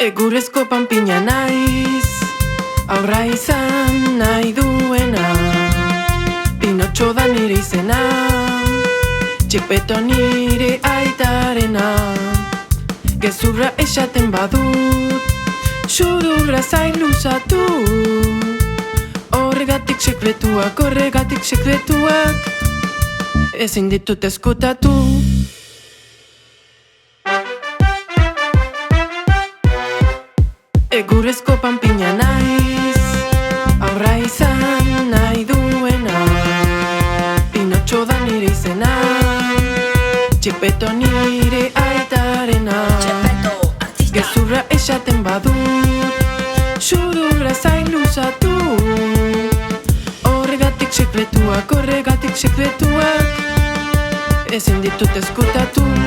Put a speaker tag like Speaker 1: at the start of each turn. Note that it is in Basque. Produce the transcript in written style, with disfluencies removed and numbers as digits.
Speaker 1: Egurrezko panpina naiz, aurra izan nahi duena. Pinotxo da nire izena, Txepeto nire aitarena. Gezurra esaten badut, sudurra zain luzatu. Horregatik sekretuak, ezin ditut eskutatu. Egurrezko panpina naiz, aurra izan nahi duena. Pinotxo da nire izena, Txepeto nire aitarena. Gezurra esaten badut, sudurra zain luzatu. Horregatik sekretuak, ezin ditut eskutatu.